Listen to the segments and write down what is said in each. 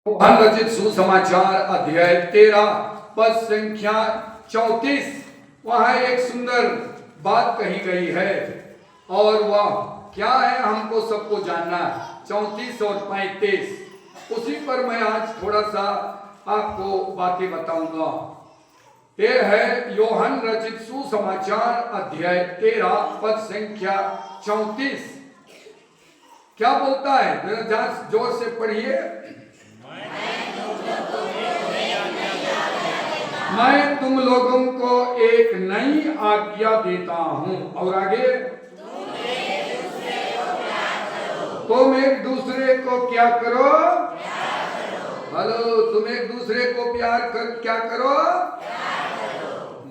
रचित सुसमाचार अध्याय 13 पद संख्या 34। वहां एक सुंदर बात कही गई है और वह क्या है हमको सबको जानना है। 34 और 35 उसी पर मैं आज थोड़ा सा आपको बातें बताऊंगा। ये है यूहन्ना रचित सुसमाचार अध्याय 13 पद संख्या 34। क्या बोलता है, जरा जोर से पढ़िए। मैं तुम लोगों को एक नई आज्ञा देता हूं, और आगे तुम एक दूसरे को क्या करो। हेलो, तुम एक दूसरे को प्यार कर क्या करो।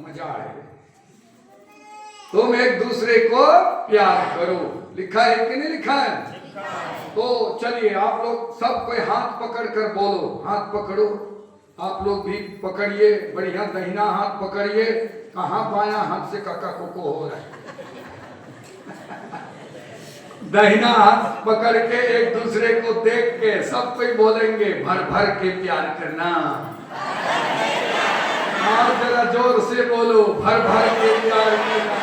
मजा आए। तुम एक दूसरे को प्यार करो। लिखा है कि नहीं लिखा है? तो चलिए आप लोग सब कोई हाथ पकड़ कर बोलो। हाथ पकड़ो, आप लोग भी पकड़िए। बढ़िया, दाहिना हाथ पकड़िए। कहाँ बाया हाथ से काका कोको हो रहा है। दाहिना हाथ पकड़ के एक दूसरे को देख के सब कोई बोलेंगे भर भर के प्यार करना। और जरा जोर से बोलो, भर भर के प्यार करना।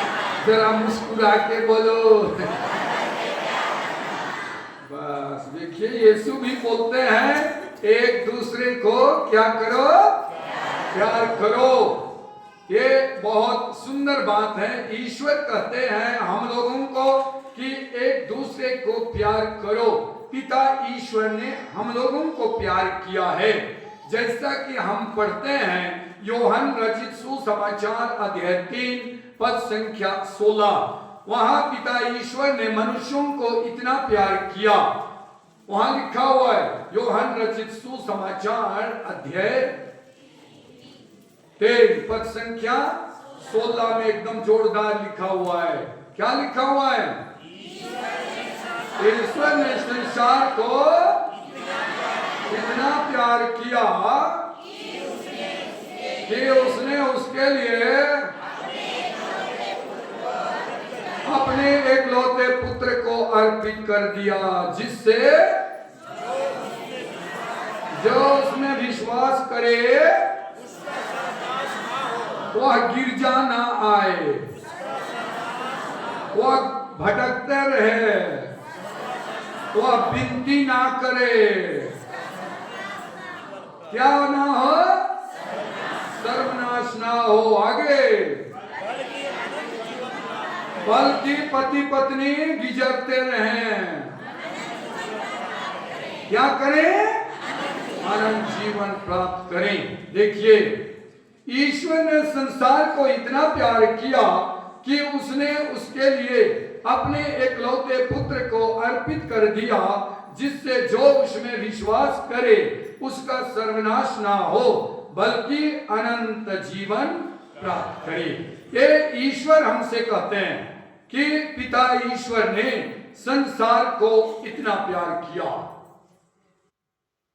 जरा मुस्कुरा के बोलो। बस देखिए, यीशु भी बोलते हैं एक दूसरे को क्या करो, प्यार करो। ये बहुत सुंदर बात है। ईश्वर कहते हैं हम लोगों को कि एक दूसरे को प्यार करो। पिता ईश्वर ने हम लोगों को प्यार किया है। जैसा कि हम पढ़ते हैं यूहन्ना रचित सुसमाचार अध्याय 3 पद संख्या 16। वहां पिता ईश्वर ने मनुष्यों को इतना प्यार किया। वहां लिखा हुआ है यूहन्ना रचित सुसमाचार अध्याय 3 पद संख्या 16 में एकदम जोरदार लिखा हुआ है। क्या लिखा हुआ है? ईश्वर ने संसार को इतना प्यार किया कि उसने उसके लिए अपने एकलौते पुत्र को अर्पित कर दिया, जिससे जो उसमें विश्वास करे वह गिरजा ना आए, वह भटकते रहे, वह विनती ना करे। क्या ना हो? सर्वनाश ना हो। आगे बल्कि पति पत्नी गुजरते रहें। क्या करें? अनंत जीवन प्राप्त करें। देखिए, ईश्वर ने संसार को इतना प्यार किया कि उसने उसके लिए अपने एकलौते पुत्र को अर्पित कर दिया, जिससे जो उसमें विश्वास करे उसका सर्वनाश ना हो बल्कि अनंत जीवन प्राप्त करे। ये ईश्वर हमसे कहते हैं कि पिता ईश्वर ने संसार को इतना प्यार किया।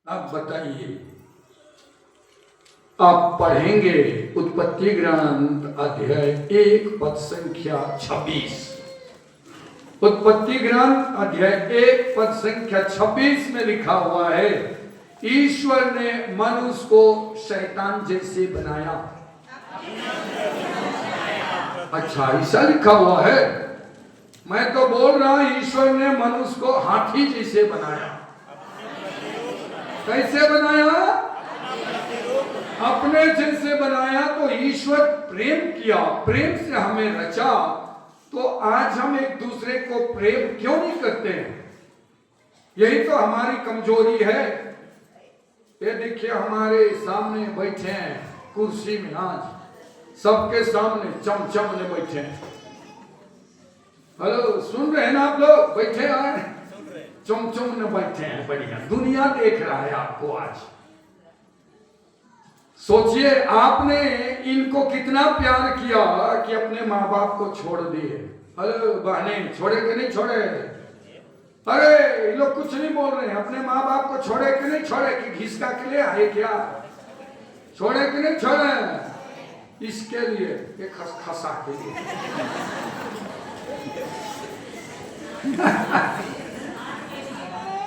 अब बताइए, आप पढ़ेंगे उत्पत्ति ग्रंथ अध्याय 1 पद संख्या 26। उत्पत्ति ग्रंथ अध्याय 1 पद संख्या 26 में लिखा हुआ है ईश्वर ने मनुष्य को शैतान जैसे बनाया। अच्छा, ऐसा लिखा हुआ है? मैं तो बोल रहा हूं ईश्वर ने मनुष्य को हाथी जैसे बनाया। कैसे बनाया? अपने जैसे बनाया। तो ईश्वर प्रेम किया, प्रेम से हमें रचा। तो आज हम एक दूसरे को प्रेम क्यों नहीं करते हैं? यही तो हमारी कमजोरी है। ये देखिए, हमारे सामने बैठे हैं कुर्सी में, आज सबके सामने चमचम ने बैठे हैं। हेलो, सुन रहे हैं ना आप लोग? बैठे हैं चमचम ने बैठे हैं। बढ़िया, दुनिया देख रहा है आपको आज। सोचिए, आपने इनको कितना प्यार किया कि अपने माँ बाप को छोड़ दिए। हेलो बहने, छोड़े कि नहीं छोड़े? अरे ये लोग कुछ नहीं बोल रहे हैं। अपने माँ बाप को छोड़े कि नहीं छोड़े? कि घिसका के लिए आए क्या? छोड़े कि नहीं छोड़े? इसके लिए, एक खसा के लिए।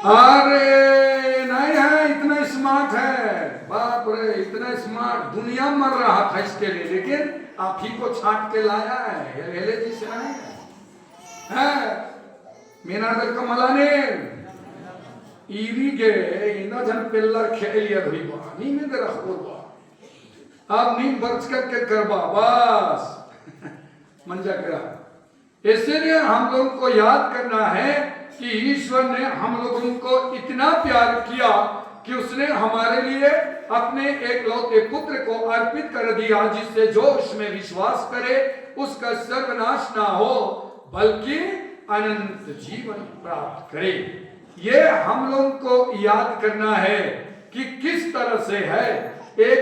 अरे नहीं है, इतना स्मार्ट है, बाप रे इतना स्मार्ट, दुनिया मर रहा था इसके लिए, लेकिन आप ही को छांट के लाया है। हेले जी से नहीं है मीनादर कमलाने ಈವಿಗೆ ಇನ್ನೂ ಜನ पिल्लर खेलियर हुई बा नीम में रखो बा अब नीम बर्च करके करबा बस मंजा करा। इसलिए हम लोगों को याद करना है कि ईश्वर ने हम लोगों को इतना प्यार किया कि उसने हमारे लिए अपने एकलौते पुत्र को अर्पित कर दिया, जिससे जो उसमें विश्वास करे उसका सर्वनाश ना हो बल्कि अनंत जीवन प्राप्त करे। ये हम लोगों को याद करना है कि किस तरह से है। एक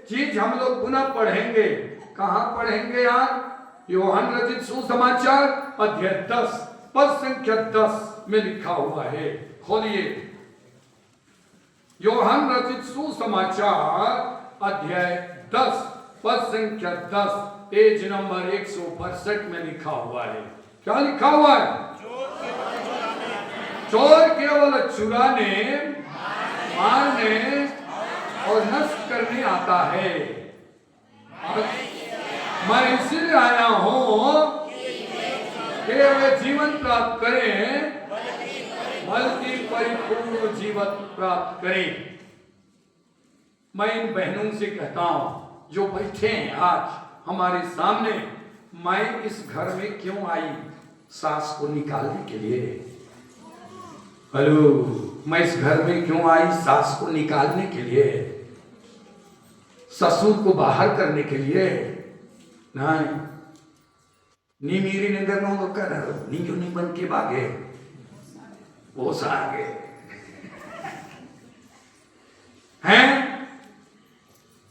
चीज हम लोग पुनः पढ़ेंगे, कहां पढ़ेंगे यार? यूहन्ना रचित सुसमाचार अध्याय 10 पद संख्या 10 में लिखा हुआ है। खोलिए यूहन्ना रचित सुसमाचार अध्याय 10 पद संख्या 10 पेज नंबर 162 में लिखा हुआ है। क्या लिखा हुआ है? चोर केवल चुराने, मारने और नष्ट करने आता है, मैं इसलिए आया हूं कि वे जीवन प्राप्त करें बल्कि परिपूर्ण जीवन प्राप्त करें। मैं इन बहनों से कहता हूं जो बैठे हैं आज हमारे सामने, मैं इस घर में क्यों आई? सास को निकालने के लिए। हेलो, मैं इस घर में क्यों आई? सास को निकालने के लिए, ससुर को बाहर करने के लिए नहीं। नी मेरी नगर में तो कर नीजो नी बन के भागे वो सागे हैं।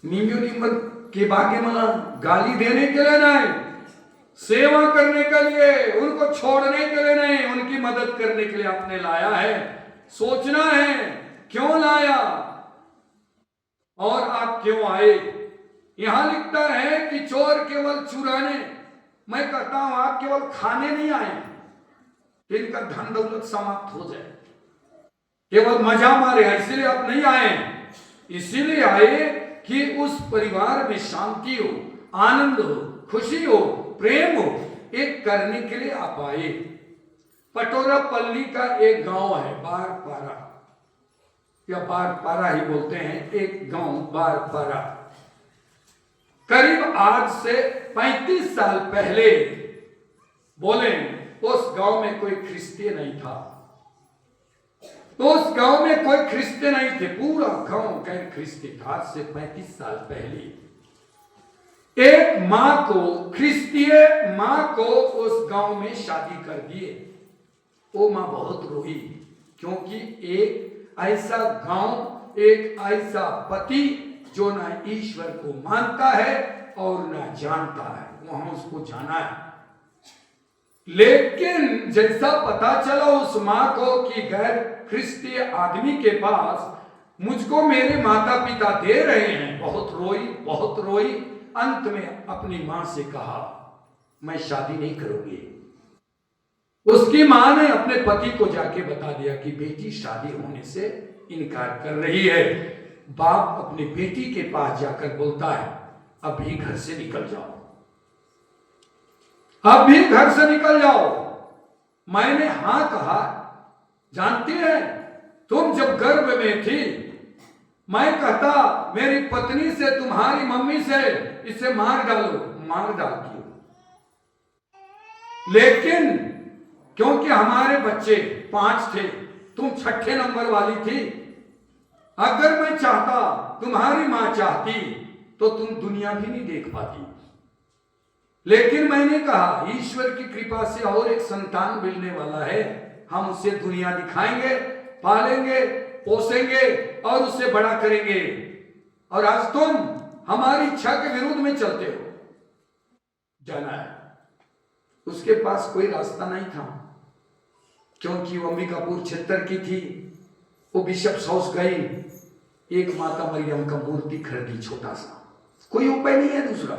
नीजो नी बन के भागे मला गाली देने के लिए नहीं, सेवा करने के लिए, उनको छोड़ने के लिए नहीं, उनकी मदद करने के लिए आपने लाया है। सोचना है क्यों लाया और आप क्यों आए। यहां लिखता है कि चोर केवल चुराने, मैं कहता हूं आप केवल खाने नहीं आए कि इनका धन दौलत समाप्त हो जाए, केवल मजा मारे, इसीलिए आप नहीं आए। इसीलिए आए कि उस परिवार में शांति हो, आनंद हो, खुशी हो, प्रेम हो, एक करने के लिए आप आए। पटोरा पल्ली का एक गांव है बारपारा, या बारपारा ही बोलते हैं, एक गांव बारपारा। करीब आज से 35 साल पहले बोले उस गांव में कोई ख्रिस्ती नहीं था, तो उस गांव में कोई ख्रिस्ती नहीं थे, पूरा गांव गैर ख्रिस्ती था। आज से 35 साल पहले एक मां को, ख्रिस्तीय मां को उस गांव में शादी कर दिए। वो मां बहुत रोई, क्योंकि एक ऐसा गांव, एक ऐसा पति जो ना ईश्वर को मानता है और ना जानता है, वहां उसको जाना है। लेकिन जैसा पता चला उस मां को कि गैर ख्रिस्तीय आदमी के पास मुझको मेरे माता पिता दे रहे हैं, बहुत रोई, बहुत रोई। अंत में अपनी मां से कहा मैं शादी नहीं करूंगी। उसकी मां ने अपने पति को जाके बता दिया कि बेटी शादी होने से इनकार कर रही है। बाप अपनी बेटी के पास जाकर बोलता है अभी घर से निकल जाओ, अभी घर से निकल जाओ। मैंने हां कहा। जानती है, तुम जब गर्भ में थी मैं कहता मेरी पत्नी से, तुम्हारी मम्मी से इसे मार डालो, मार डालती हो, लेकिन क्योंकि हमारे बच्चे 5 थे, तुम 6ठे नंबर वाली थी, अगर मैं चाहता, तुम्हारी मां चाहती तो तुम दुनिया भी नहीं देख पाती। लेकिन मैंने कहा ईश्वर की कृपा से और एक संतान मिलने वाला है, हम उसे दुनिया दिखाएंगे, पालेंगे, पोसेंगे और उससे बड़ा करेंगे। और आज तुम हमारी इच्छा के विरुद्ध में चलते हो। जाना है, उसके पास कोई रास्ता नहीं था, क्योंकि वो अंबिकापुर क्षेत्र की थी। वो बिशप हाउस गई, एक माता मरियम का मूर्ति खरीदी, छोटा सा, कोई उपाय नहीं है दूसरा।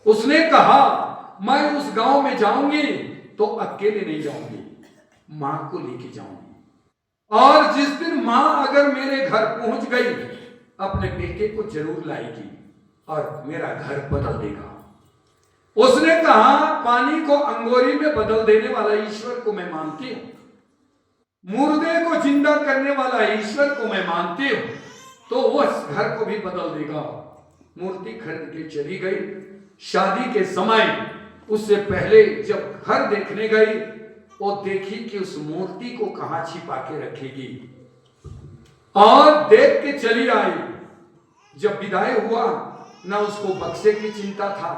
उसने कहा मैं उस गांव में जाऊंगी तो अकेले नहीं जाऊंगी, मां को लेके जाऊंगी। और जिस दिन मां अगर मेरे घर पहुंच गई, अपने बेटे को जरूर लाएगी और मेरा घर बदल देगा। उसने कहा, पानी को अंगोरी में बदल देने वाला ईश्वर को मैं मानती हूं, मुर्दे को जिंदा करने वाला ईश्वर को मैं मानती हूं, तो वो उस घर को भी बदल देगा। मूर्ति खरीद के चली गई। शादी के समय उससे पहले जब घर देखने गई, वो देखी कि उस मूर्ति को कहां छिपा के रखेगी, और देख के चली आई। जब विदाई हुआ, ना उसको बक्से की चिंता था,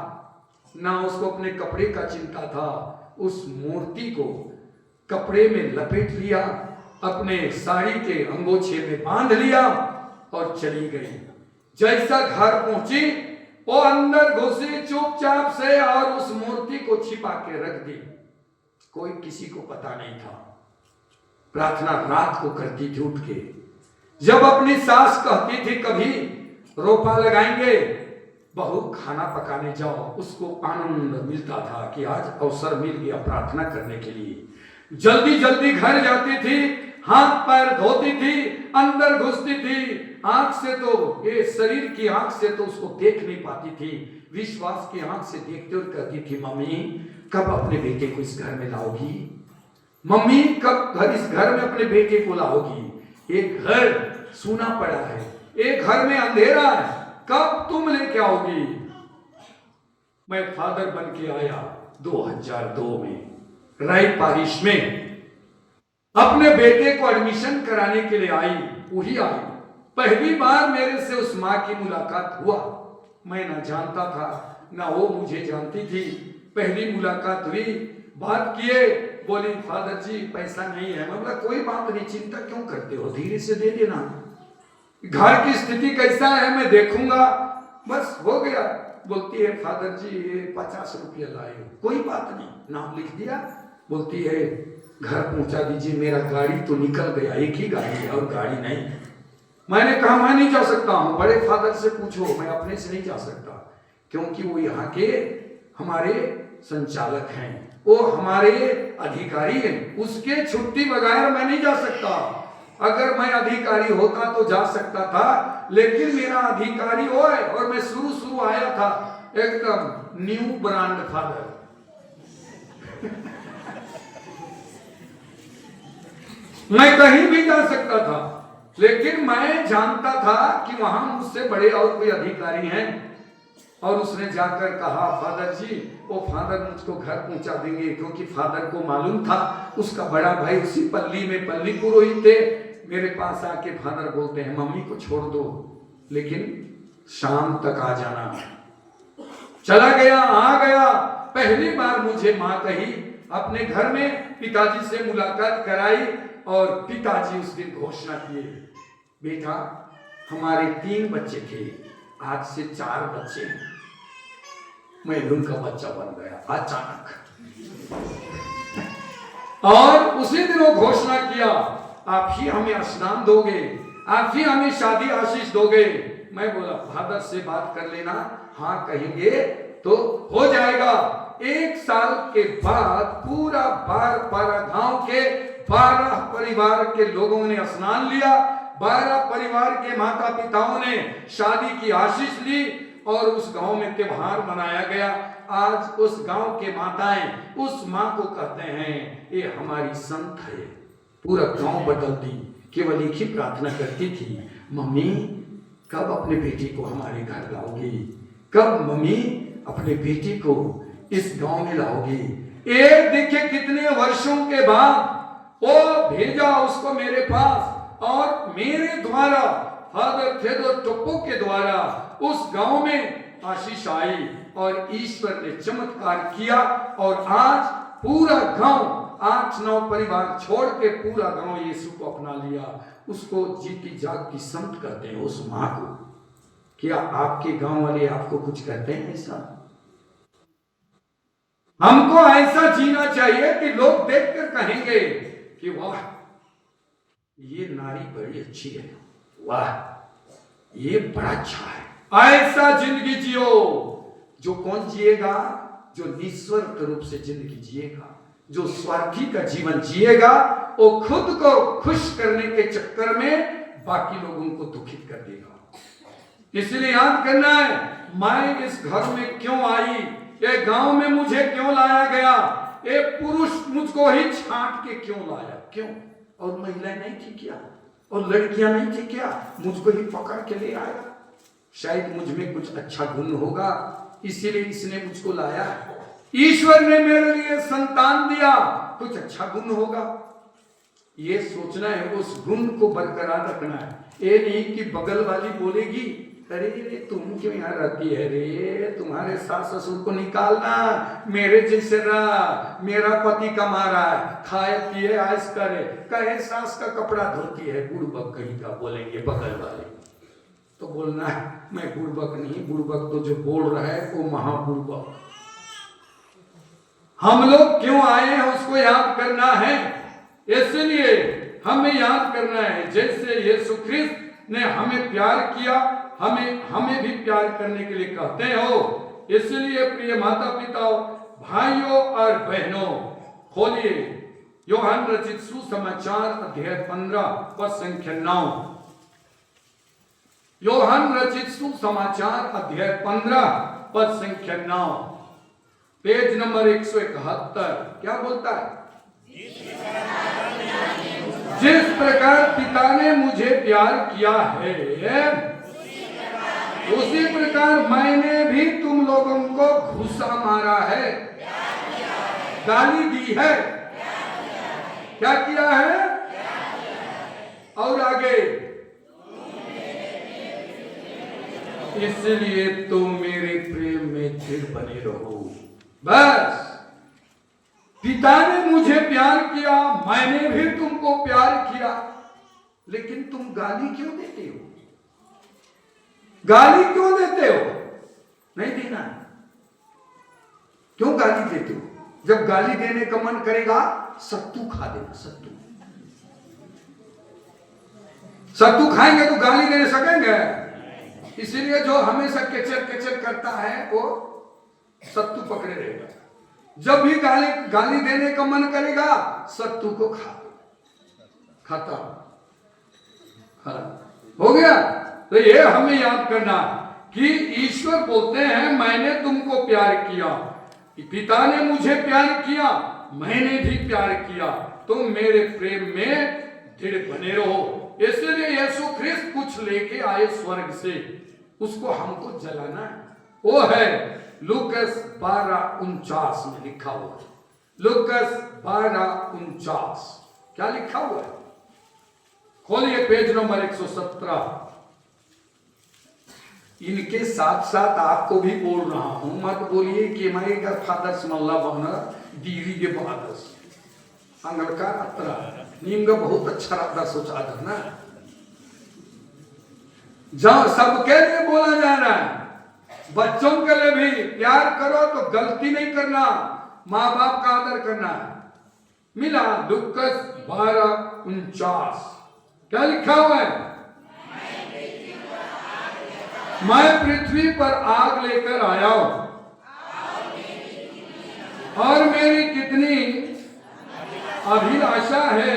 ना उसको अपने कपड़े का चिंता था। उस मूर्ति को कपड़े में लपेट लिया, अपने साड़ी के अंगोछे में बांध लिया और चली गई। जैसा घर पहुंची, वो अंदर घुसी चुपचाप से और उस मूर्ति को छिपा के रख दी। कोई किसी को पता नहीं था। प्रार्थना रात को करती थी उठ के। जब अपनी सास कहती थी कभी रोपा लगाएंगे, बहू खाना पकाने जाओ, उसको आनंद मिलता था कि आज अवसर मिल गया प्रार्थना करने के लिए। जल्दी जल्दी घर जाती थी, हाथ पैर धोती थी, अंदर घुसती थी। आंख से तो, ये शरीर की आंख से तो उसको देख नहीं पाती थी, विश्वास की आंख से देखते हुए कहती थी, मम्मी कब अपने बेटे को इस घर में लाओगी? मम्मी कब इस घर में अपने बेटे को लाओगी? एक घर सूना पड़ा है, एक घर में अंधेरा है, कब तुम लेके आओगी? मैं फादर बन के आया 2002 में राय पारिश में, अपने बेटे को एडमिशन कराने के लिए आई। वही आई, पहली बार मेरे से उस माँ की मुलाकात हुआ। मैं ना जानता था, ना वो मुझे जानती थी। पहली मुलाकात हुई, बात किए, बोली फादर जी पैसा नहीं है। मैं बोला कोई बात नहीं, चिंता क्यों करते हो, धीरे से दे देना, घर की स्थिति कैसा है मैं देखूंगा, बस हो गया। बोलती है फादर जी ये 50 रुपया लाए हो। कोई बात नहीं, नाम लिख दिया। बोलती है घर पहुंचा दीजिए, मेरा गाड़ी तो निकल गया, एक ही गाड़ी है और गाड़ी नहीं। मैंने कहा मैं नहीं जा सकता हूं, बड़े फादर से पूछो, मैं अपने से नहीं जा सकता, क्योंकि वो यहाँ के हमारे संचालक हैं, वो हमारे अधिकारी हैं, उसके छुट्टी बगैर मैं नहीं जा सकता। अगर मैं अधिकारी होता तो जा सकता था, लेकिन मेरा अधिकारी वो है, और मैं शुरू आया था एकदम न्यू ब्रांड फादर। मैं कहीं भी जा सकता था, लेकिन मैं जानता था कि वहां मुझसे बड़े और कोई अधिकारी हैं। और उसने जाकर कहा फादर जी, वो फादर मुझको घर पहुंचा देंगे, क्योंकि फादर को मालूम था उसका बड़ा भाई उसी पल्ली में पल्ली पुरोहित थे। मेरे पास आके फादर बोलते हैं मम्मी को छोड़ दो, लेकिन शाम तक आ जाना। चला गया, आ गया। पहली बार मुझे माँ कही, अपने घर में पिताजी से मुलाकात कराई, और पिताजी उस दिन घोषणा किए, बेटा हमारे 3 बच्चे थे, आज से 4 बच्चे हैं। मैं उनका बच्चा बन गया अचानक। और उसी दिन वो घोषणा किया, आप ही हमें स्नान दोगे, आप ही हमें शादी आशीष दोगे। मैं बोला फादर से बात कर लेना, हाँ कहेंगे तो हो जाएगा। 1 साल के बाद पूरा बारह गांव के 12 परिवार के लोगों ने स्नान लिया, 12 परिवार के माता पिताओं ने शादी की आशीष ली, और उस गांव में त्योहार मनाया गया। आज उस गांव के माताएं उस मां को कहते हैं ये हमारी संत है। पूरा गांव बदल दी। केवल एक ही प्रार्थना करती थी, मम्मी कब अपने बेटी को हमारे घर लाओगी, कब मम्मी अपने बेटी को इस गांव में लाओगी। एक देखिए कितने वर्षों के बाद वो भेजा उसको मेरे पास, और मेरे द्वारा फादर थेओडोर टोप्पो के द्वारा उस गांव में आशीष आई, और ईश्वर ने चमत्कार किया। और आज पूरा गांव 8-9 परिवार छोड़ के पूरा गांव यीशु को अपना लिया। उसको जीती जागती संत कहते हैं उस मां को। क्या आपके गांव वाले आपको कुछ कहते हैं ऐसा? हमको ऐसा जीना चाहिए कि लोग देखकर कहेंगे कि वाह ये नारी बड़ी अच्छी है, वाह ये बड़ा अच्छा है। ऐसा जिंदगी जियो। जो कौन जिएगा? जो निस्वार्थ रूप से जिंदगी जिएगा, जो स्वार्थी का जीवन जिएगा वो खुद को खुश करने के चक्कर में बाकी लोगों को दुखित कर देगा। इसलिए याद करना है, मैं इस घर में क्यों आई, ये गांव में मुझे क्यों लाया गया, ये पुरुष मुझको ही छांट के क्यों लाया, क्यों? और महिलाएं नहीं थी क्या, और लड़कियां नहीं थी क्या, मुझको ही पकड़ के ले आया। शायद मुझ में कुछ अच्छा गुण होगा, इसीलिए इसने मुझको लाया। ईश्वर ने मेरे लिए संतान दिया, कुछ अच्छा गुण होगा, ये सोचना है, उस गुण को बरकरार रखना है। ये नहीं कि बगल वाली बोलेगी अरे तुम क्यों यहाँ रहती है रे, तुम्हारे सास ससुर को निकालना, मेरे जैसे रहा, मेरा पति कमा रहा है, खाए पिए आयस करे, कहे सास का कपड़ा धोती है, बुड़बक कहीं का बोलेंगे बगल वाले। तो बोलना है मैं बुड़बक नहीं, बुड़बक तो जो बोल रहा है वो महाबुड़बक। हम लोग क्यों आए हैं उसको याद करना है, इसलिए हमें याद करना है जैसे यीशु ख्रिस्त ने हमें प्यार किया, हमें भी प्यार करने के लिए कहते हो। इसलिए प्रिय माता पिता, भाइयों और बहनों, खोलिए यूहन्ना रचित सुसमाचार अध्याय 15 पद संख्या 9। यूहन्ना रचित सुसमाचार अध्याय 15 पद संख्या 9, पेज नंबर 171। क्या बोलता है? जिस प्रकार पिता ने मुझे प्यार किया है उसी प्रकार मैंने भी तुम लोगों को घूसा मारा है, गाली दी है, क्या किया है? और आगे, इसलिए तुम मेरे प्रेम में स्थिर बने रहो। बस पिता ने मुझे प्यार किया, मैंने भी तुमको प्यार किया, लेकिन तुम गाली क्यों देते हो? गाली क्यों देते हो? नहीं देना। क्यों गाली देते हो? जब गाली देने का मन करेगा सत्तू खा देना। सत्तू खाएंगे तो गाली दे सकेंगे? इसीलिए जो हमेशा केचर केचर करता है वो सत्तू पकड़े रहेगा। जब भी गाली देने का मन करेगा सत्तू को खाता हो गया। तो ये हमें याद करना कि ईश्वर बोलते हैं मैंने तुमको प्यार किया, पिता ने मुझे प्यार किया, मैंने भी प्यार किया, तुम मेरे प्रेम में दृढ़ बने रहो। इसलिए यीशु ख्रिस्त कुछ लेके आए स्वर्ग से, उसको हमको जलाना है। वो है लूकस 12:49 में लिखा हुआ है। लूकस 12:49 क्या लिखा हुआ है? खोलिए पेज नंबर 117। इनके साथ साथ आपको भी बोल रहा हूं, मत बोलिए कि मैं का फादर्स मल्ला बहना दीरी के फादर्स अंगल का अतरा नीम का बहुत अच्छा रहता सोचा था ना। जहां सबके लिए बोला जा रहा है, बच्चों के लिए भी प्यार करो तो गलती नहीं करना, माँ बाप का आदर करना है। मिला लूकस 12:49 क्या लिखा हुआ है? मैं पृथ्वी पर आग लेकर आया हूं और मेरी कितनी अभिलाषा है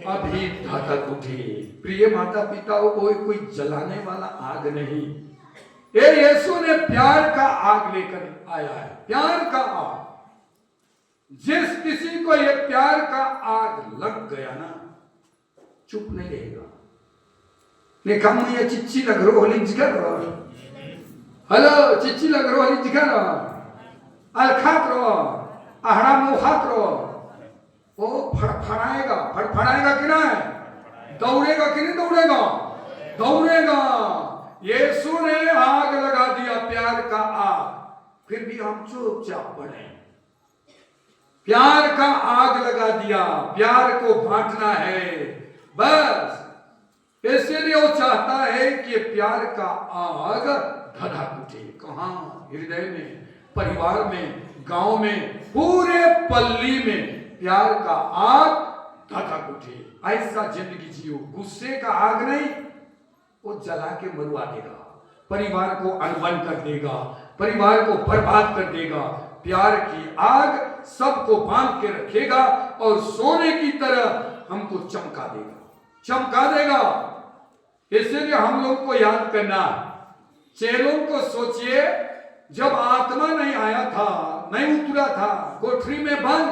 अभी धधक उठी। प्रिय माता पिता, कोई जलाने वाला आग नहीं, ये यीशु ने प्यार का आग लेकर आया है। प्यार का आग, जिस किसी को ये प्यार का आग लग गया ना, चुप नहीं रहेगा। ने कम ये चिच्ची लग रो होली जिगर, हेलो चिच्ची लग रो होली जिगर, अलखात रो आहड़ा मुखात रो, वो फड़फड़ाएगा कि नहीं? दौड़ेगा कि नहीं दौड़ेगा? दौड़ेगा। यीशु ने आग लगा दिया, प्यार का आग, फिर भी हम चुपचाप पड़े। प्यार का आग लगा दिया, प्यार को बांटना है बस। इसलिए वो चाहता है कि प्यार का आग धधक उठे। कहां? हृदय में, परिवार में, गांव में, पूरे पल्ली में प्यार का आग धधक उठे। ऐसा जिंदगी जियो। गुस्से का आग नहीं, वो जला के मरवा देगा, परिवार को अनबन कर देगा, परिवार को बर्बाद कर देगा। प्यार की आग सबको बांध के रखेगा और सोने की तरह हमको चमका देगा। इसलिए हम लोग को याद करना, चेलों को सोचिए, जब आत्मा नहीं आया था, नहीं उतरा था, कोठरी में बंद,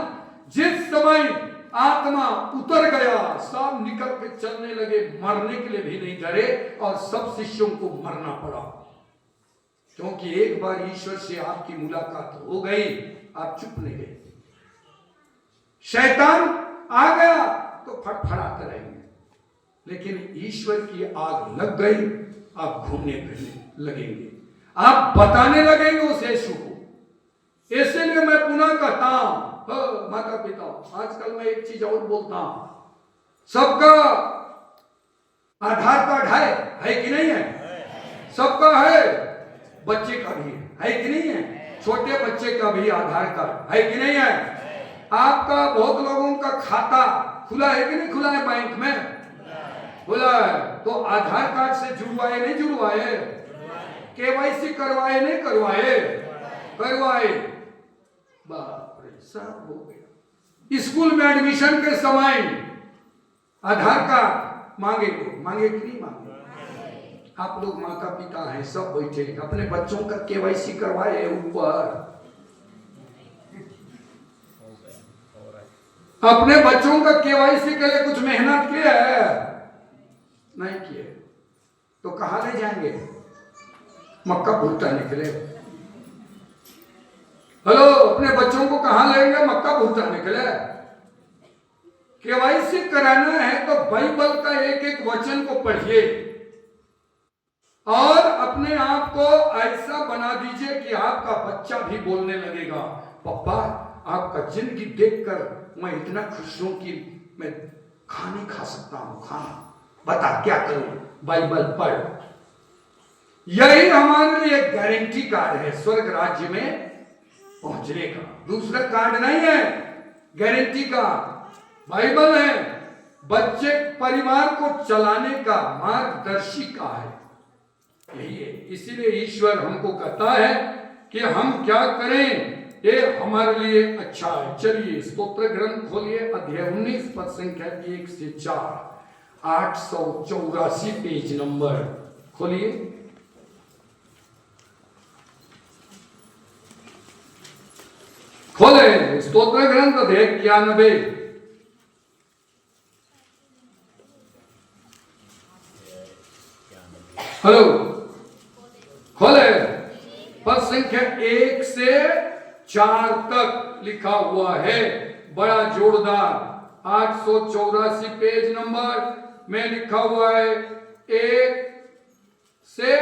जिस समय आत्मा उतर गया, सब निकल के चलने लगे, मरने के लिए भी नहीं डरे और सब शिष्यों को मरना पड़ा, क्योंकि एक बार ईश्वर से आपकी मुलाकात हो गई, आप चुप नहीं गए। शैतान आ गया तो फटफड़ाते रहेंगे, लेकिन ईश्वर की आग लग गई, आप घूमने फिरने लगेंगे, आप बताने लगेंगे उस यीशु को। इसलिए मैं पुनः कहता हूं, माता पिता, आजकल मैं एक चीज और बोलता हूं, सबका आधार कार्ड है कि नहीं है? सबका है, बच्चे का भी है कि नहीं है? छोटे बच्चे का भी आधार कार्ड है कि नहीं है? आपका बहुत लोगों का खाता खुला है कि नहीं खुला है? बैंक में खुला है, तो आधार कार्ड से जुड़वाए नहीं जुड़वाए? केवाईसी करवाए नहीं करवाए? बाप रे, सब हो गया। स्कूल में एडमिशन के समय आधार कार्ड मांगे कि नहीं मांगे? आप लोग माता पिता हैं, सब बैठे, अपने बच्चों का केवाईसी करवाए ऊपर, अपने बच्चों का केवाईसी के लिए कुछ मेहनत किया है? नहीं किए, तो कहां ले जाएंगे? मक्का भुगताने के लिए। हेलो, अपने बच्चों को कहां लेंगे? मक्का भुगताने के लिए। केवाईसी कराना है तो बाइबल का एक एक वचन को पढ़िए और अपने आप को ऐसा बना दीजिए कि आपका बच्चा भी बोलने लगेगा, पापा आपका जिंदगी देखकर मैं इतना खुश हूं कि मैं खाने खा सकता हूं, खाना बता क्या करूं? बाइबल पढ़। यही हमारे लिए गारंटी कार्ड है स्वर्ग राज्य में पहुंचने का, दूसरा कार्ड नहीं है। गारंटी कार्ड बाइबल है, बच्चे परिवार को चलाने का मार्गदर्शिका है, यही है। इसीलिए ईश्वर हमको कहता है कि हम क्या करें, ये हमारे लिए अच्छा है। चलिए स्तोत्र ग्रंथ खोलिए, अध्याय 19 पद संख्या 1 से 4, 884 पेज नंबर खोलिए। खोले स्तोत्र ग्रंथ अध्याय 91। हेलो, खोले पद संख्या 1 से 4 तक लिखा हुआ है, बड़ा जोरदार। 884 पेज नंबर में लिखा हुआ है 1 से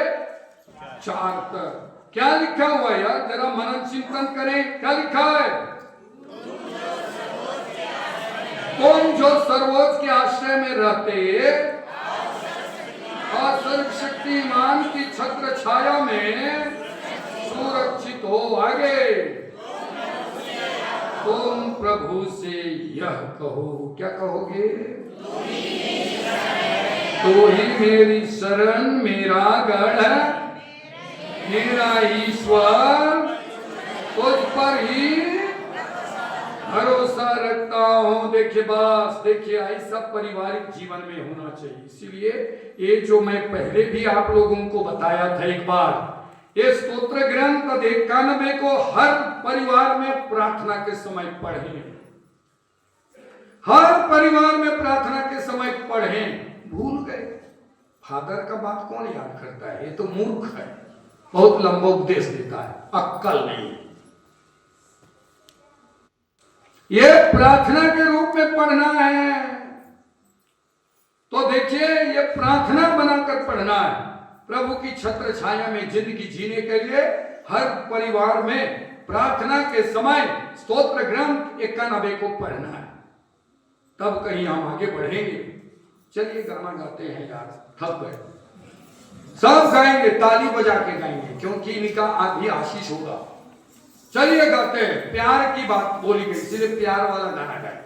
4 तक। क्या लिखा हुआ है यार, जरा मनन चिंतन करें, क्या लिखा है? तुम जो सर्वोच्च के आश्रय में रहते और सर्वशक्तिमान की छत्र छाया में सुरक्षित हो। आगे, तुम प्रभु से यह कहो, क्या कहोगे? तो ही मेरी शरण, मेरा गढ़, मेरा ईश्वर, तुझ पर ही भरोसा रखता हूं। देखिए बस, देखिए ऐसा पारिवारिक जीवन में होना चाहिए। इसीलिए ये जो मैं पहले भी आप लोगों को बताया था एक बार, ये स्तोत्र ग्रंथ 91 को हर परिवार में प्रार्थना के समय पढ़ें, हर परिवार में प्रार्थना के समय पढ़ें। भूल गए, फादर का बात कौन याद करता है? ये तो मूर्ख है, बहुत लंबा उपदेश देता है, अक्कल नहीं। ये प्रार्थना के रूप में पढ़ना है, तो देखिए ये प्रार्थना बनाकर पढ़ना है। प्रभु की छत्र छाया में जिंदगी जीने के लिए हर परिवार में प्रार्थना के समय स्तोत्र ग्रंथ 91 को पढ़ना है, तब कहीं हम आगे बढ़ेंगे। चलिए गाना गाते हैं यार, थक गए, सब गाएंगे, ताली बजा के गाएंगे, क्योंकि इनका आधी आशीष होगा। चलिए गाते हैं, प्यार की बात बोली गई, इसलिए प्यार वाला गाना गाए।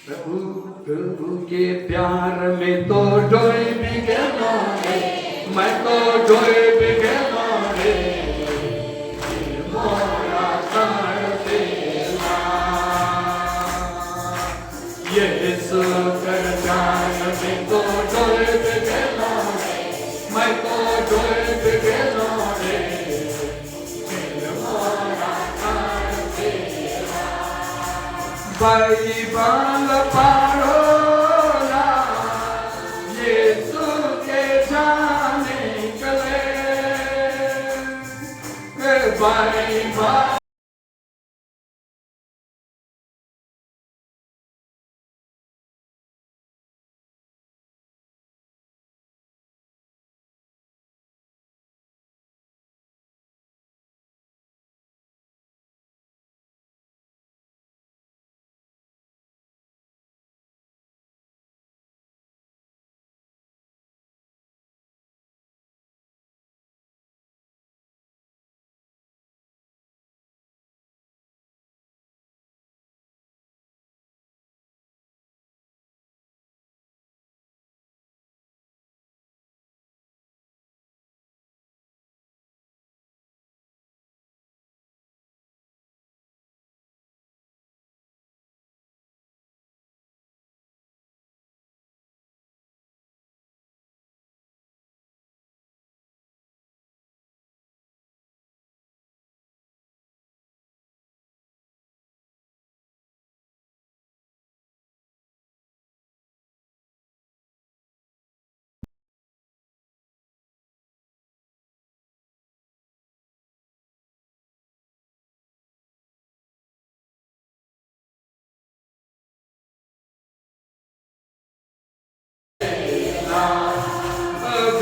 प्रभु प्रभु के प्यार में तो डोए बिके मारे, मैं तो डोए बिके मारे, मोरा ढोल पे लौटे, मैं तो ढोल पे लौटे, भाई बाल पाड़ो ना, यीशु के जाने चले, भाई बाल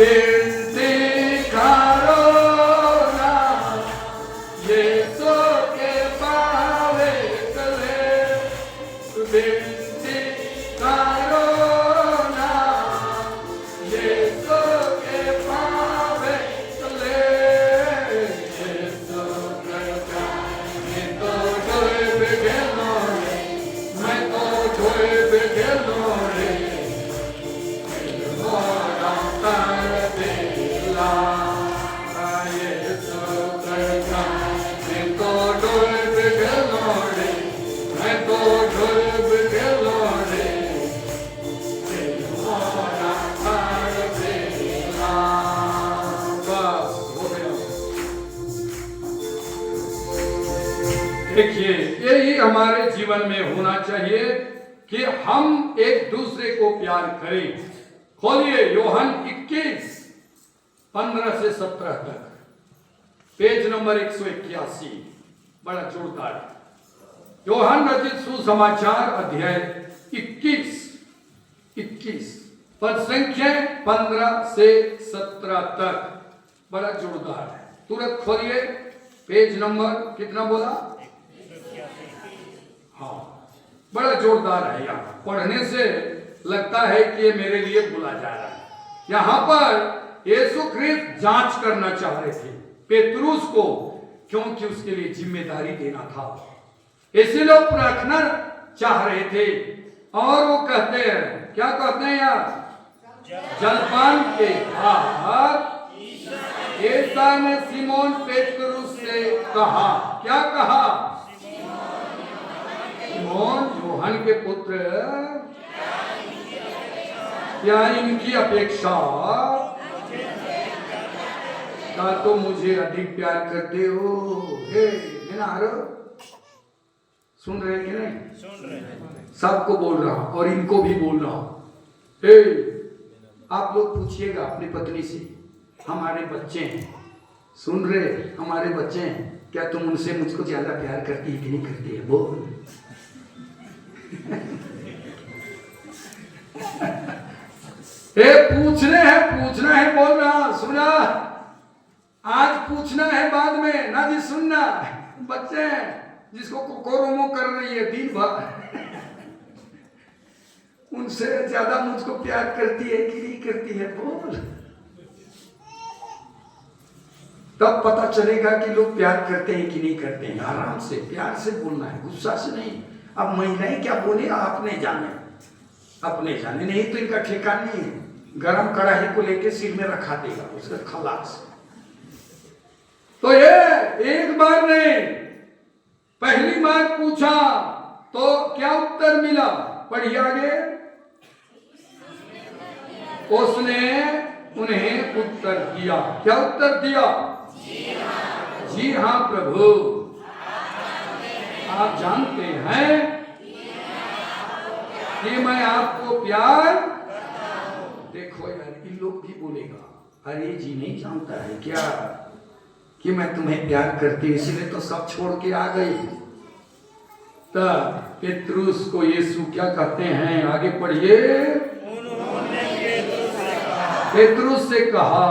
बिनती करो ना, यीशु के पावे चले, बिनती करो ना, यीशु के पावे चले, यीशु के जाने तो ढोल पे लौटे, मैं तो ढोल पे लौटे, देखिए यही हमारे जीवन में होना चाहिए कि हम एक दूसरे को प्यार करें। खोलिए यूहन्ना 21 15 से 17 तक, पेज नंबर 181, बड़ा जोरदार। यूहन्ना रचित सुसमाचार अध्याय 21 पद संख्या 15 से 17 तक, बड़ा जोरदार है। तुरंत खोलिए, पेज नंबर कितना बोला? हाँ, बड़ा जोरदार है। यहाँ पढ़ने से लगता है कि ये मेरे लिए बोला जा रहा है। यहाँ पर यीशु ख्रिस्त जांच करना चाह रहे थे पेतरुस को, क्योंकि उसके लिए जिम्मेदारी देना था। इसी लोग परखना चाह रहे थे और वो कहते हैं, क्या कहते हैं यार? जलपान के बाद यीशु ने सिमोन पेतरुस से कहा, क्या कहा? सिमोन यूहन्ना के पुत्र, क्या इनकी अपेक्षा का तो मुझे अधिक प्यार करते हो? हे सुन रहे कि नहीं? सुन रहे। सबको बोल रहा हूं और इनको भी बोल रहा हूं। हे, आप लोग पूछिएगा अपनी पत्नी से, हमारे बच्चे हैं, सुन रहे, हमारे बच्चे हैं, क्या तुम उनसे मुझको ज्यादा प्यार करती है कि नहीं करती है? बोल। पूछना है बोल रहा, सुना? आज पूछना है, बाद में ना जी सुनना। बच्चे जिसको कोकोरोमो कर रही है दिन भर, उनसे ज्यादा मुझको प्यार करती है कि नहीं करती है? बोल। तब पता चलेगा कि लोग प्यार करते हैं कि नहीं करते हैं। आराम से प्यार से बोलना है, गुस्सा से नहीं। अब महिलाएं क्या बोले आपने जाने, अपने जाने, नहीं तो इनका ठिकाना नहीं है। गरम कढ़ाई को लेके सिर में रखा देगा उसका खलास। तो ये एक बार नहीं, पहली बार पूछा तो क्या उत्तर मिला? पढ़िए आगे। उसने उन्हें उत्तर दिया। क्या उत्तर दिया? जी हाँ प्रभु, आप जानते हैं कि मैं आपको प्यार। देखो यार, इन लोग भी बोलेगा, अरे जी नहीं जानता है क्या कि मैं तुम्हें प्यार करती, इसलिए तो सब छोड़ के आ गई। तब पेतरुस को यीशु क्या कहते हैं? आगे पढ़िए। पेतरुस से कहा,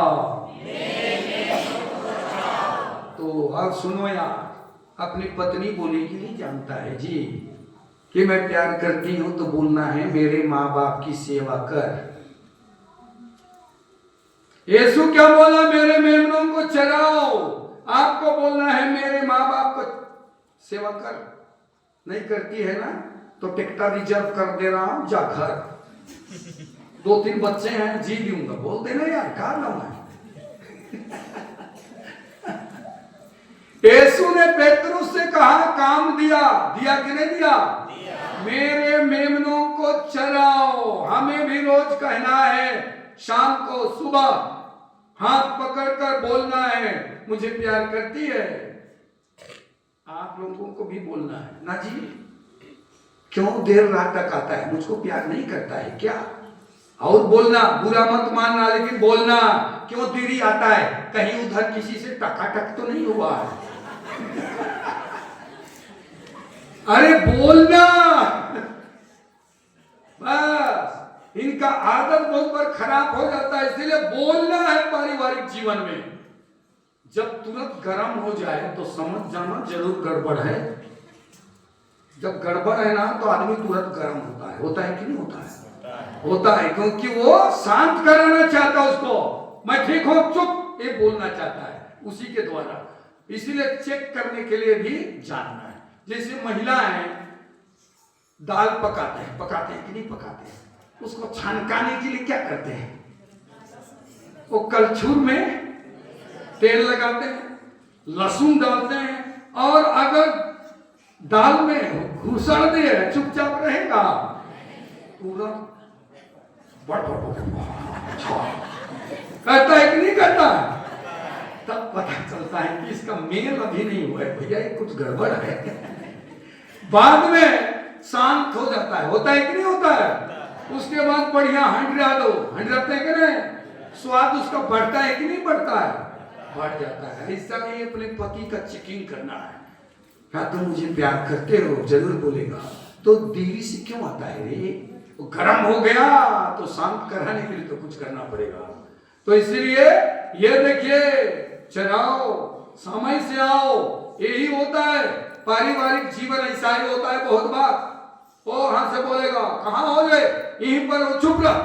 तो अब सुनो यार, अपनी पत्नी बोलेगी नहीं जानता है जी कि मैं प्यार करती हूं, तो बोलना है मेरे माँ बाप की सेवा कर। यीशु क्या बोला? मेरे मेमनों को चराओ। आपको बोलना है मेरे माँ बाप को सेवा कर। नहीं करती है ना, तो टिकट रिजर्व कर दे रहा हूं, जा घर। 2-3 बच्चे हैं, जी लूंगा। बोल देना यार, कहा लाऊं मैं। यीशु ने पेतरुस से कहा, काम दिया। दिया कि नहीं दिया? मेरे मेमनों को चराओ। हमें भी रोज कहना है, शाम को सुबह हाथ पकड़कर बोलना है, मुझे प्यार करती है। आप लोगों को भी बोलना है ना जी। क्यों देर रात तक आता है? मुझको प्यार नहीं करता है क्या? और बोलना, बुरा मत मानना, लेकिन बोलना क्यों देरी आता है? कहीं उधर किसी से टकाटक तो नहीं हुआ है? अरे बोलना। बस इनका आदत बहुत बार खराब हो जाता है, इसलिए बोलना है पारिवारिक जीवन में। जब तुरंत गर्म हो जाए तो समझ जाना जरूर गड़बड़ है। जब गड़बड़ है ना, तो आदमी तुरंत गर्म होता है। होता है कि नहीं होता है? होता है, क्योंकि वो शांत कराना चाहता है उसको। मैं ठीक हूं, चुप, ये बोलना चाहता है उसी के द्वारा। इसीलिए चेक करने के लिए भी जानना है। जैसे महिलाएं दाल पकाते हैं कि नहीं पकाते हैं, उसको छनकाने के लिए क्या करते हैं? वो कलछुल में तेल लगाते हैं, लहसुन डालते हैं, और अगर दाल में घुसड़ दे, चुपचाप रहेगा, पूरा कहता है कि नहीं कहता? तब पता चलता है कि इसका मेल अभी नहीं हुआ है, भैया ये कुछ गड़बड़ है। बाद में शांत हो जाता है। होता है कि नहीं होता है? उसके बाद बढ़िया हंडरा दो, हंडराते हैं कि नहीं? स्वाद उसका बढ़ता है कि नहीं बढ़ता है? बढ़ जाता है। ऐसा नहीं अपने पति का चेकिंग करना है। क्या तुम मुझे प्यार करते हो? जरूर बोलेगा। तो देरी से क्यों आता है रे? वो गर्म हो गया तो शांत कराने के लिए तो कुछ करना पड़ेगा। तो इसलिए ये देखिए, चराओ, समय से आओ, यही होता है पारिवारिक जीवन। ऐसा ही होता है बहुत बार। वो हाथ से बोलेगा, कहाँ हो गए? यहीं पर हो, चुप रह।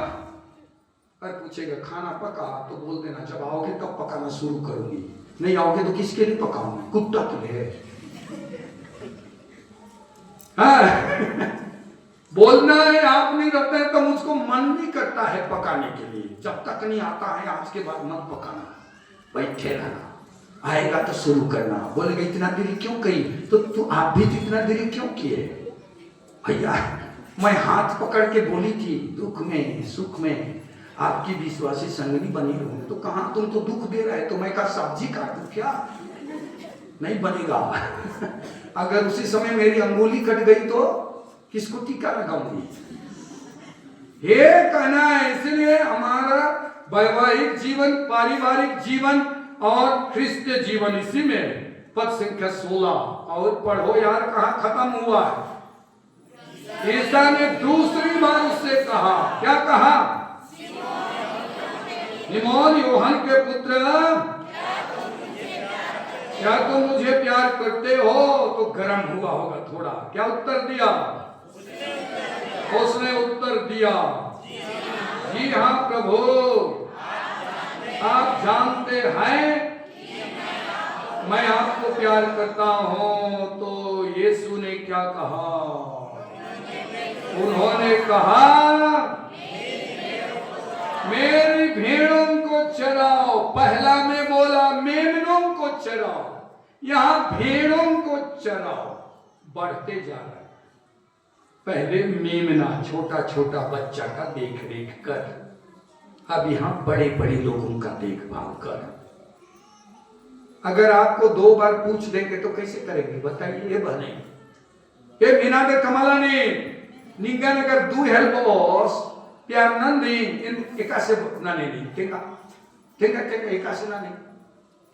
और पूछेगा खाना पका, तो बोल देना जब आओगे तब पकाना शुरू करूंगी। नहीं आओगे तो किसके लिए पकाऊंगी? कुत्ता तो ले। हाँ। बोलना है, आप नहीं रहते हैं तो मुझको मन नहीं करता है पकाने के लिए। जब तक नहीं आता है आज के बाद मत पकाना, बैठे रहना। आएगा तो शुरू करना। बोलेगा इतना देरी क्यों कही? तो तू आप भी इतना देरी क्यों किए? भैया मैं हाथ पकड़ के बोली थी, दुख में सुख में आपकी विश्वासी संगनी बनी रहूंगी। तो कहाँ, तुम तो दुख दे रहे, तो मैं का सब्जी काटूं क्या? नहीं बनेगा। अगर उसी समय मेरी अंगुली कट गई तो किसको टीका लगाऊंगी? ये कहना है। इसलिए हमारा वैवाहिक जीवन, पारिवारिक जीवन और ख्रिस्तीय जीवन, इसी में पद संख्या 16 और पढ़ो यार, कहाँ खत्म हुआ है? ईसा ने दूसरी बार उससे कहा, क्या कहा? सिमोन यूहन्ना के पुत्र, क्या तुम मुझे प्यार करते हो? तो गर्म हुआ होगा थोड़ा। क्या उत्तर दिया? उसने उत्तर दिया, जी हाँ प्रभु, आप जानते हैं मैं आपको प्यार करता हूं। तो यीशु ने क्या कहा? उन्होंने कहा मेरी भेड़ों को चराओ। पहला में बोला मेमनों को चराओ, यहां भेड़ों को चराओ। बढ़ते जा रहा है। पहले मेमना छोटा छोटा बच्चा का देख रेख कर, अब यहां बड़े बड़े लोगों का देखभाल कर। अगर आपको 2 बार पूछ देंगे तो कैसे करेंगे बताइए ये बने। ये मीनादर कमला ने निंगानगर 2 हेल्पोस प्यार नंदी इन एकासे नाने नहीं टेंगा टेंगा टेंगा एकासे नाने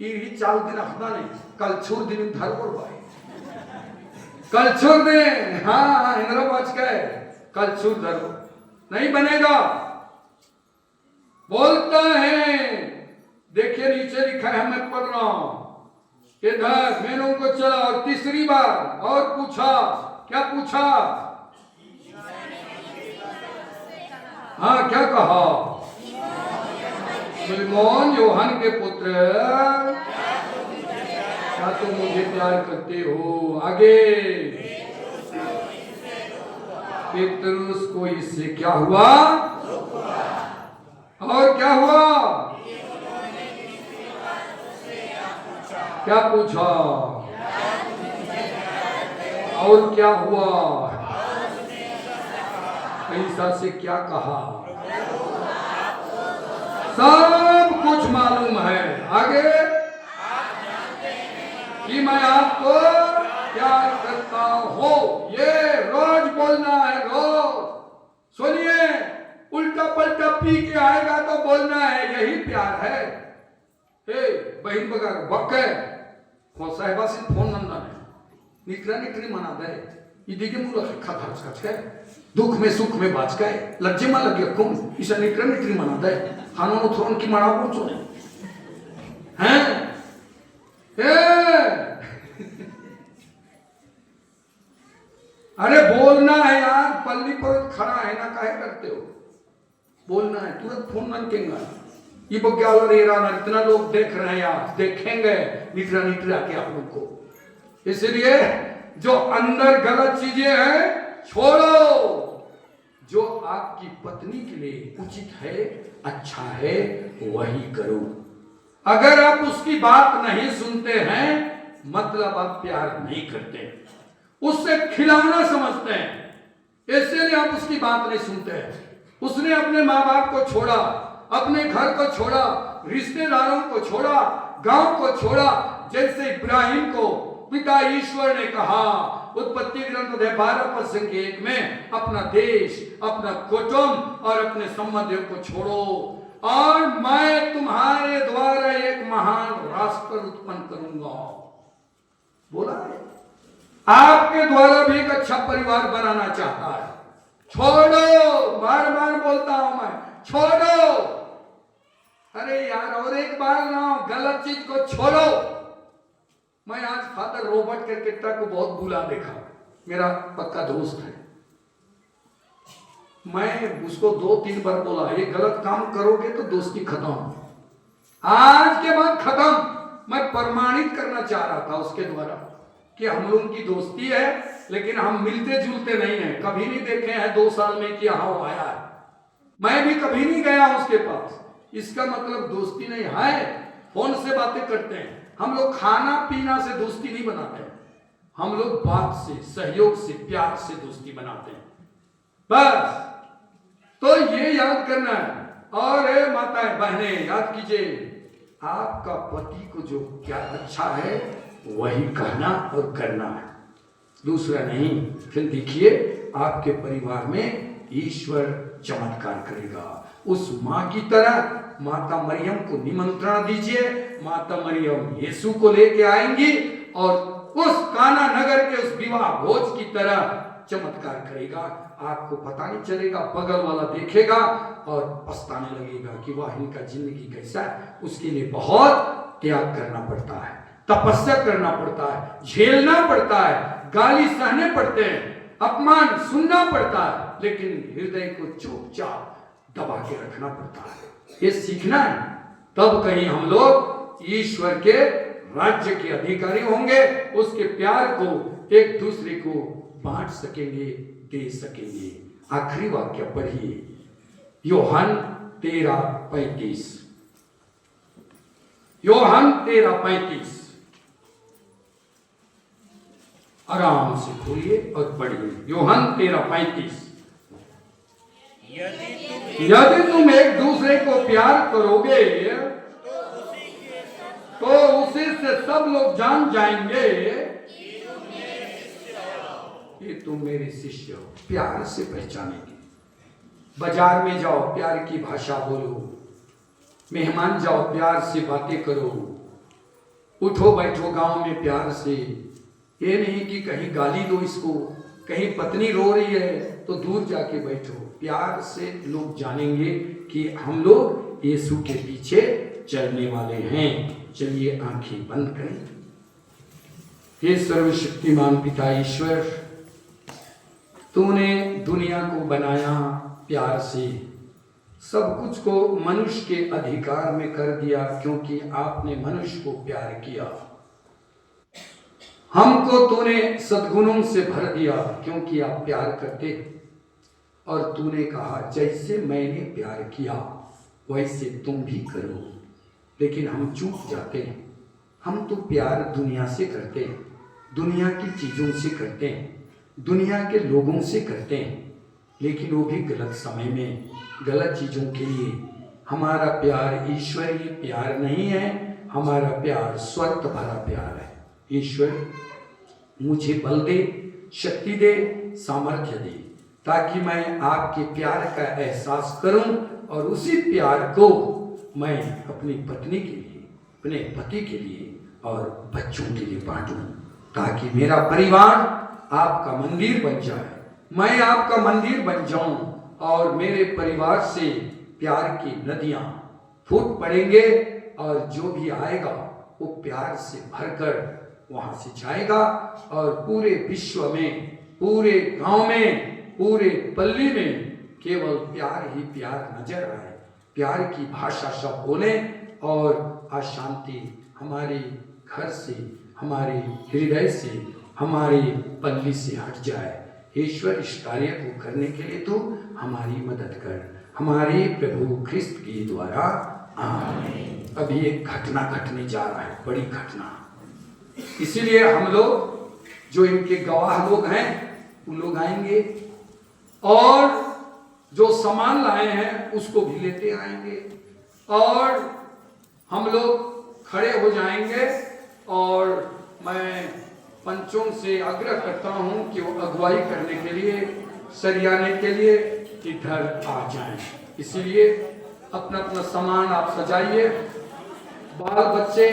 ई चाल दिन अपना नहीं कल छोड़ दिन धरवर भाई कल छोड़ दे। हाँ इंद्र बच गए कल छोड़ धरो नहीं बनेगा। बोलता है देखिए नीचे लिखा है मैं पढ़ रहा हूं इधर मेनों को चला और तीसरी बार और पूछा क्या पूछा। हाँ क्या कहा सिमोन यूहन्ना के पुत्र क्या तुम मुझे प्यार करते हो। आगे पेतरुस को इससे क्या हुआ और क्या हुआ क्या पूछा और क्या हुआ ऐसा से क्या कहा सब कुछ मालूम है। आगे कि मैं आपको प्यार करता हूं ये रोज बोलना है रोज। सुनिए उल्टा पलटा पी के आएगा तो बोलना है यही प्यार है। बहन बगा बक्के साहेबासी फोन नंदा है निकरा निकरी मना दे इदिके मुला खाता हसकच है दुख में सुख में बाच गए लज्जे में लगे कौन इसा निकरा निकरी मना दे खानों थोन की मना पूछो हैं अरे बोलना है यार पल्ली पर खड़ा है ना काहे करते हो बोलना है तुरंत फोन मन केंगा ये बग्याल इतना लोग देख रहे हैं यार देखेंगे निकरा निकरा के आप लोग को। इसलिए जो अंदर गलत चीजें हैं छोड़ो जो आपकी पत्नी के लिए उचित है अच्छा है वही करो। अगर आप उसकी बात नहीं सुनते हैं मतलब आप प्यार नहीं करते उससे खिलौना समझते हैं इसलिए आप उसकी बात नहीं सुनते हैं। उसने अपने माँ बाप को छोड़ा अपने घर को छोड़ा रिश्तेदारों को छोड़ा गांव को छोड़ा जैसे इब्राहिम को पिता ईश्वर ने कहा उत्पत्ति ग्रंथ 12:1 में अपना देश अपना कुटुंब और अपने संबंधियों को छोड़ो और मैं तुम्हारे द्वारा एक महान राष्ट्र उत्पन्न करूंगा। बोला है आपके द्वारा भी एक अच्छा परिवार बनाना चाहता है। छोड़ो बार बार बोलता हूं मैं छोड़ो। अरे यार और एक बार ना गलत चीज को छोड़ो। मैं आज फादर रॉबर्ट करकेटा को बहुत बुला देखा मेरा पक्का दोस्त है। मैं उसको 2-3 बार बोला ये गलत काम करोगे तो दोस्ती खत्म आज के बाद खत्म। मैं प्रमाणित करना चाह रहा था उसके द्वारा कि हम लोगों की दोस्ती है लेकिन हम मिलते जुलते नहीं हैं कभी नहीं देखे हैं 2 साल में कि हाँ वो आया है। मैं भी कभी नहीं गया उसके पास इसका मतलब दोस्ती नहीं है। फोन से बातें करते हैं हम लोग खाना पीना से दोस्ती नहीं बनाते हम लोग बात से सहयोग से प्यार से दोस्ती बनाते हैं बस। तो ये याद करना है और माताएं बहनें याद कीजिए आपका पति को जो क्या अच्छा है वही कहना और करना है दूसरा नहीं। फिर देखिए आपके परिवार में ईश्वर चमत्कार करेगा। उस माँ की तरह माता मरियम को निमंत्रण दीजिए माता मरियम यीशु को लेके आएंगी और उस काना नगर के उस विवाह भोज की तरह चमत्कार करेगा। आपको पता नहीं चलेगा बगल वाला देखेगा और पछताने लगेगा कि वाह इनका जिंदगी कैसा है। उसके लिए बहुत त्याग करना पड़ता है तपस्या करना पड़ता है झेलना पड़ता है गाली सहने पड़ते हैं अपमान सुनना पड़ता है लेकिन हृदय को चुपचाप दबा के रखना पड़ता है। ये सीखना है तब कहीं हम लोग ईश्वर के राज्य के अधिकारी होंगे उसके प्यार को एक दूसरे को बांट सकेंगे दे सकेंगे। आखिरी वाक्य पढ़िए यूहन्ना 13:35 यूहन्ना 13:35 आराम से खोलिए और पढ़िए यूहन्ना 13:35 यदि तुम एक दूसरे को प्यार करोगे तो उसी से सब लोग जान जाएंगे कि तुम मेरे शिष्य हो। प्यार से पहचानेंगे। बाजार में जाओ, प्यार की भाषा बोलो। मेहमान जाओ, प्यार से बातें करो। उठो बैठो गांव में प्यार से। ये नहीं कि कहीं गाली दो इसको, कहीं पत्नी रो रही है तो दूर जाके बैठो। प्यार से लोग जानेंगे कि हम लोग यीशु के पीछे चलने वाले हैं। चलिए आंखें बंद करें। हे सर्वशक्तिमान पिता ईश्वर, तूने दुनिया को बनाया प्यार से, सब कुछ को मनुष्य के अधिकार में कर दिया क्योंकि आपने मनुष्य को प्यार किया। हमको तूने सद्गुणों से भर दिया क्योंकि आप प्यार करते। और तूने कहा जैसे मैंने प्यार किया वैसे तुम भी करो। लेकिन हम चूक जाते हैं। हम तो प्यार दुनिया से करते हैं, दुनिया की चीज़ों से करते हैं, दुनिया के लोगों से करते हैं, लेकिन वो भी गलत समय में गलत चीज़ों के लिए। हमारा प्यार ईश्वरीय प्यार नहीं है, हमारा प्यार स्वर्ग भरा प्यार है। ईश्वर मुझे बल दे, शक्ति दे, सामर्थ्य दे, ताकि मैं आपके प्यार का एहसास करूं और उसी प्यार को मैं अपनी पत्नी के लिए, अपने पति के लिए और बच्चों के लिए बांटूं, ताकि मेरा परिवार आपका मंदिर बन जाए, मैं आपका मंदिर बन जाऊं और मेरे परिवार से प्यार की नदियां फूट पड़ेंगे और जो भी आएगा वो प्यार से भरकर वहां से जाएगा और पूरे विश्व में, पूरे गांव में, पूरे पल्ली में केवल प्यार ही प्यार नजर आए। प्यार की भाषा सब बोले और अशांति हमारे घर से, हमारे हृदय से, हमारी पल्ली से हट जाए। ईश्वर इस कार्य को करने के लिए तो हमारी मदद कर, हमारे प्रभु ख्रिस्त के द्वारा आमीन। अभी एक घटना घटने जा रहा है, बड़ी घटना। इसीलिए हम लोग जो इनके गवाह लोग हैं वो लोग आएंगे और जो सामान लाए हैं उसको भी लेते आएंगे और हम लोग खड़े हो जाएंगे। और मैं पंचों से आग्रह करता हूं कि वो अगुवाई करने के लिए, सरियाने के लिए इधर आ जाएं। इसीलिए अपना अपना सामान आप सजाइए। बाल बच्चे